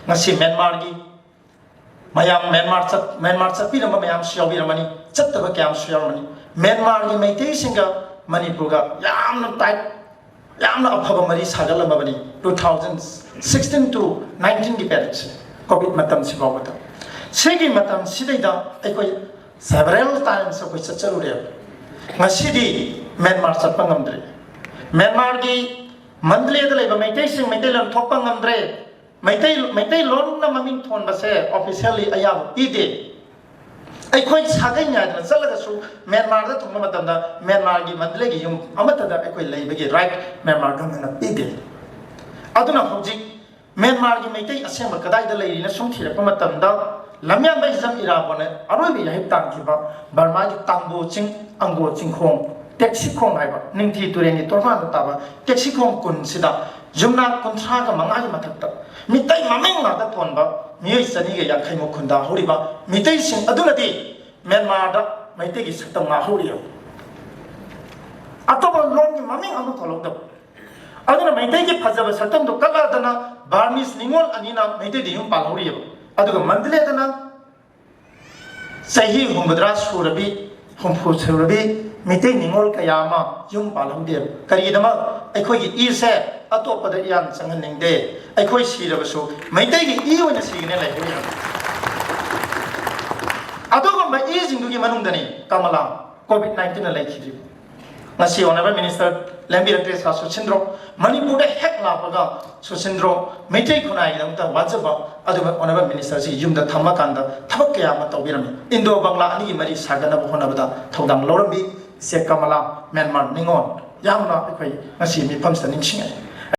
ngasi Myanmar gi mayam Myanmar chapirama mayam siyawiramani chattaba kyam siyaramani Myanmar gi maitei singa Manipur ga yamna tight yamna afaba mari sagalamabani 2016 to 19 gi period covid matam sibawata segi matam sidaida aikoi several times akoi chacharure ngasidi Myanmar chappa ngamdre Myanmar gi mandle da leba maitai sing maitai lan thokpa ngamdre maitai lon na maming thon base officially ayab ide aikoi sagai nya da chalaga su Myanmar da thungma matamda Myanmar gi mandle gi yum amata da aikoi leibagi right Myanmar government na ide aduna hojik Myanmar gi maitai asema kadai da leiri na sum thira pa matamda lamyan bai jam ira bone aroi bi yahip tang kiba Burma gi tangbo ching angbo ching khong taxi khong haiba ningthi tureni torman ta ba taxi khong kun sida jumna kontra ga mangai mathakta mitai mameng na da thonba miyoi sani ga yakhai mo khunda horiba mitai sing adunati Myanmar da maitai gi saktam ma horiyo atoba lon gi mameng amu tholok da aduna maitai gi phajaba saktam do kala dana Burmese ningol anina maitai di yum pal horiyo aduga mandle dana sahi humbadra surabi humpu surabi mitai ningol kayama yum pal horiyo kari dama aikoi gi ise atopada yan sangan ningde aikoi sirabasu maitai gi i oina sigine lai horiyo aduga ma i jingdugi manungdani kamala covid-19 na lai khiri ngasi honorable minister lambi rakre sa Suchindro Manipur da hek la paga Suchindro maitai khunai dam ta wajaba aduba honorable minister si yumda thamma kanda thabak kya ma tawbirami Indo Bangla ani gi mari sagana ba honabada thodang lorambi se kamala Myanmar ningon yamna aikoi ngasi mi phamsta ningsingai